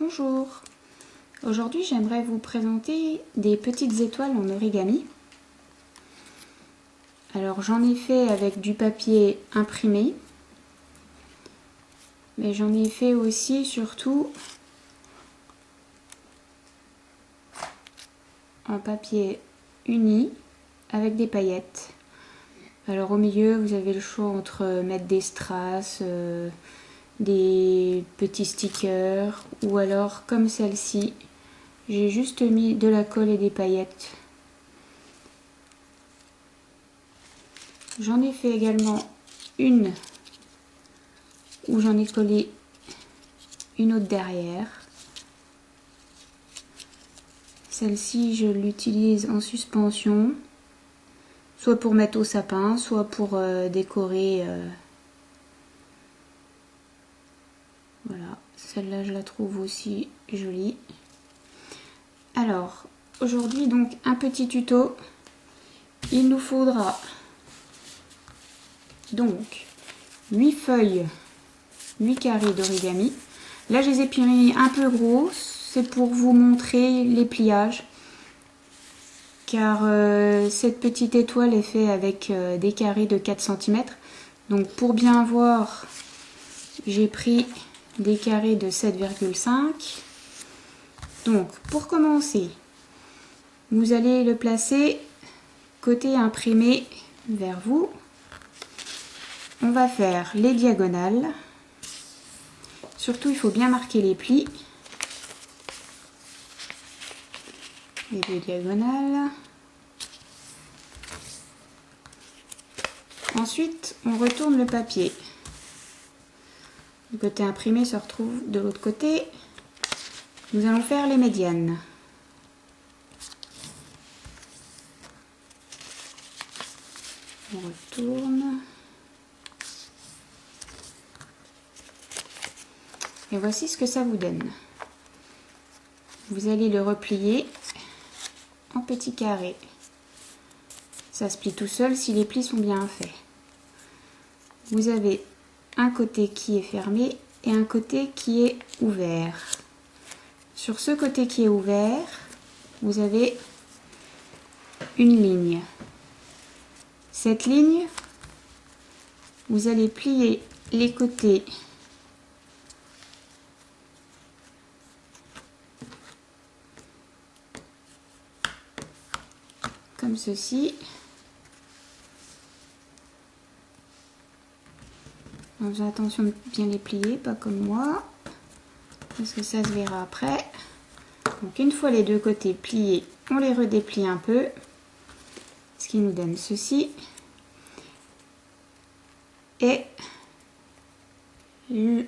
Bonjour, aujourd'hui j'aimerais vous présenter des petites étoiles en origami. Alors j'en ai fait avec du papier imprimé, mais j'en ai fait aussi surtout en papier uni avec des paillettes. Alors au milieu vous avez le choix entre mettre des strass, des petits stickers ou alors comme celle-ci, j'ai juste mis de la colle et des paillettes. J'en ai fait également une où j'en ai collé une autre derrière. Celle-ci je l'utilise en suspension, soit pour mettre au sapin, soit pour décorer. Voilà, celle-là je la trouve aussi jolie. Alors, aujourd'hui donc un petit tuto. Il nous faudra donc 8 feuilles, 8 carrés d'origami. Là je les ai pris un peu gros, c'est pour vous montrer les pliages. Car cette petite étoile est faite avec des carrés de 4 cm. Donc pour bien voir, j'ai pris des carrés de 7,5. Donc pour commencer, vous allez le placer côté imprimé vers vous. On va faire les diagonales. Surtout il faut bien marquer les plis. Les deux diagonales. Ensuite, on retourne le papier. Le côté imprimé se retrouve de l'autre côté. Nous allons faire les médianes. On retourne. Et voici ce que ça vous donne. Vous allez le replier en petits carrés. Ça se plie tout seul si les plis sont bien faits. Vous avez un côté qui est fermé et un côté qui est ouvert. Sur ce côté qui est ouvert, vous avez une ligne. Cette ligne, vous allez plier les côtés comme ceci. En faisant attention de bien les plier, pas comme moi, parce que ça se verra après. Donc une fois les deux côtés pliés, on les redéplie un peu, ce qui nous donne ceci. Et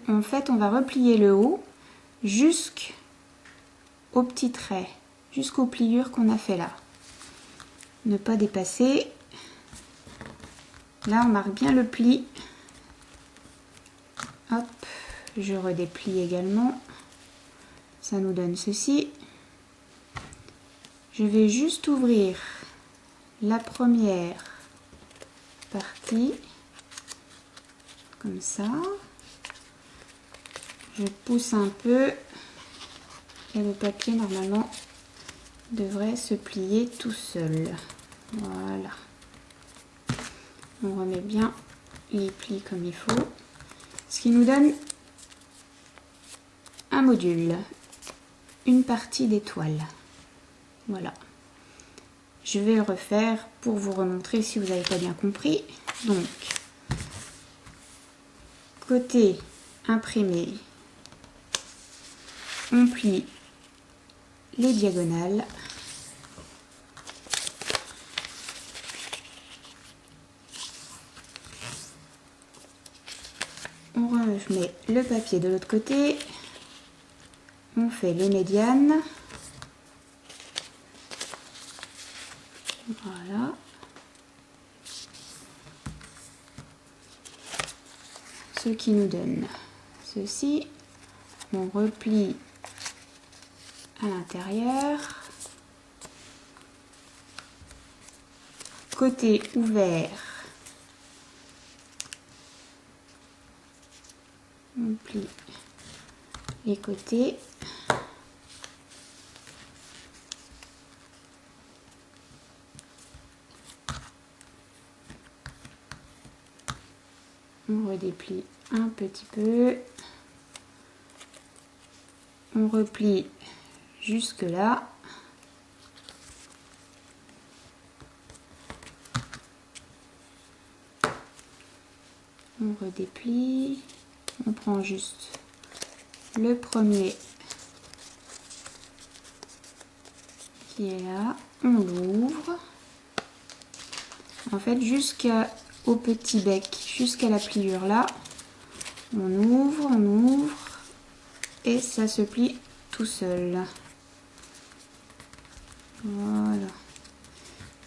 en fait, on va replier le haut jusqu'au petit trait, jusqu'aux pliures qu'on a fait là. Ne pas dépasser. Là, on marque bien le pli. Hop, je redéplie également. Ça nous donne ceci. Je vais juste ouvrir la première partie, comme ça. Je pousse un peu et le papier normalement devrait se plier tout seul. Voilà. On remet bien les plis comme il faut. Ce qui nous donne un module, une partie d'étoile. Voilà. Je vais le refaire pour vous remontrer si vous n'avez pas bien compris. Donc, côté imprimé, on plie les diagonales. On remet le papier de l'autre côté. On fait les médianes. Voilà. Ce qui nous donne ceci. On replie à l'intérieur. Côté ouvert, on plie les côtés. On redéplie un petit peu. On replie jusque là. On redéplie. On prend juste le premier qui est là. On l'ouvre. En fait, jusqu'au petit bec, jusqu'à la pliure là. On ouvre. Et ça se plie tout seul. Voilà.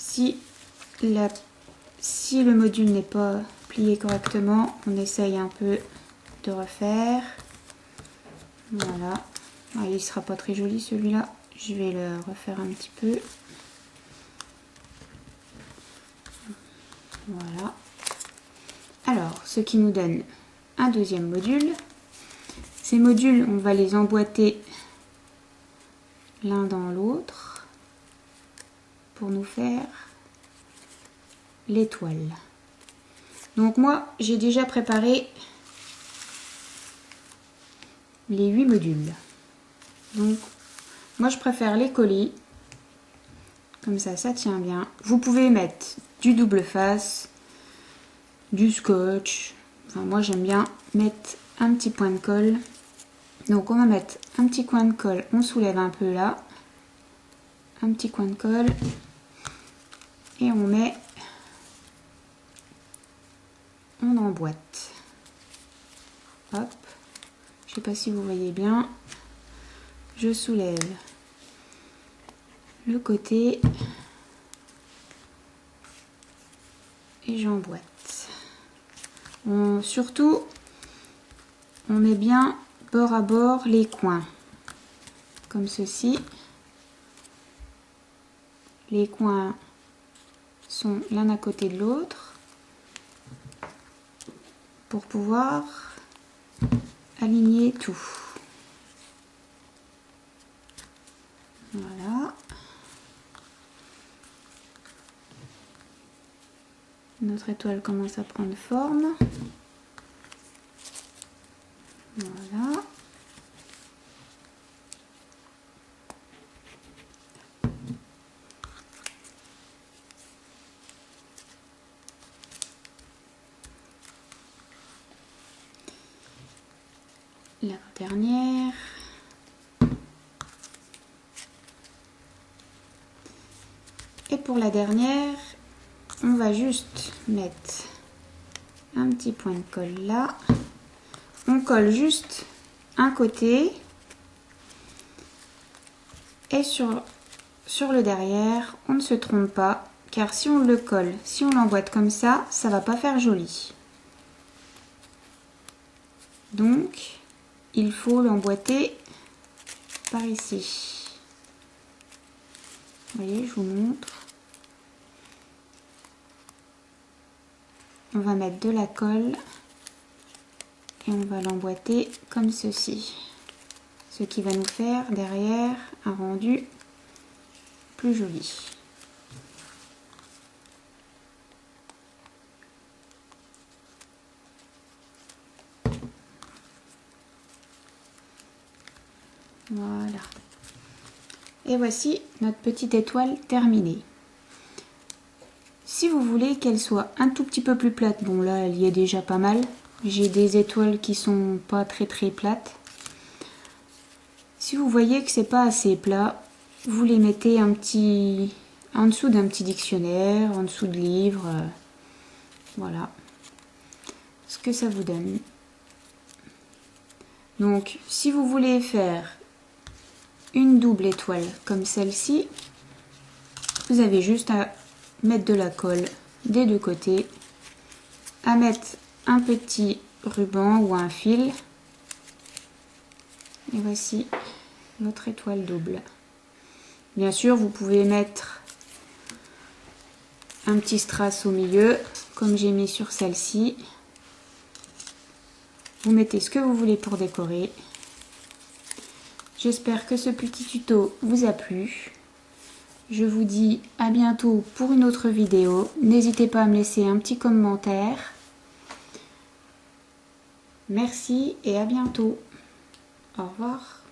Si le module n'est pas plié correctement, on essaye un peu de refaire. Voilà. Ah, il sera pas très joli celui-là. Je vais le refaire un petit peu. Voilà. Alors, ce qui nous donne un deuxième module. Ces modules, on va les emboîter l'un dans l'autre pour nous faire l'étoile. Donc moi, j'ai déjà préparé les 8 modules. Donc, moi, je préfère les coller. Comme ça tient bien. Vous pouvez mettre du double face, du scotch. Enfin, moi, j'aime bien mettre un petit point de colle. Donc on va mettre un petit coin de colle, on soulève un peu là, un petit coin de colle et on emboîte. Hop, je sais pas si vous voyez bien, je soulève le côté et j'emboîte. Surtout, on met bien bord à bord les coins, comme ceci. Les coins sont l'un à côté de l'autre pour pouvoir aligner tout. Voilà. Notre étoile commence à prendre forme. Voilà. La dernière. Et pour la dernière, on va juste mettre un petit point de colle là. On colle juste un côté et sur le derrière, on ne se trompe pas car si on le colle, si on l'emboîte comme ça, ça va pas faire joli. Donc, il faut l'emboîter par ici. Vous voyez, je vous montre. On va mettre de la colle et on va l'emboîter comme ceci. Ce qui va nous faire derrière un rendu plus joli. Voilà. Et voici notre petite étoile terminée. Si vous voulez qu'elle soit un tout petit peu plus plate, bon là elle y est déjà pas mal. J'ai des étoiles qui sont pas très plates. Si vous voyez que c'est pas assez plat, vous les mettez en dessous d'un petit dictionnaire, en dessous de livres. Voilà ce que ça vous donne. Donc si vous voulez faire une double étoile comme celle-ci, vous avez juste à mettre de la colle des deux côtés, à mettre un petit ruban ou un fil, et voici notre étoile double. Bien sûr, vous pouvez mettre un petit strass au milieu, comme j'ai mis sur celle-ci. Vous mettez ce que vous voulez pour décorer. J'espère que ce petit tuto vous a plu. Je vous dis à bientôt pour une autre vidéo. N'hésitez pas à me laisser un petit commentaire. Merci et à bientôt. Au revoir.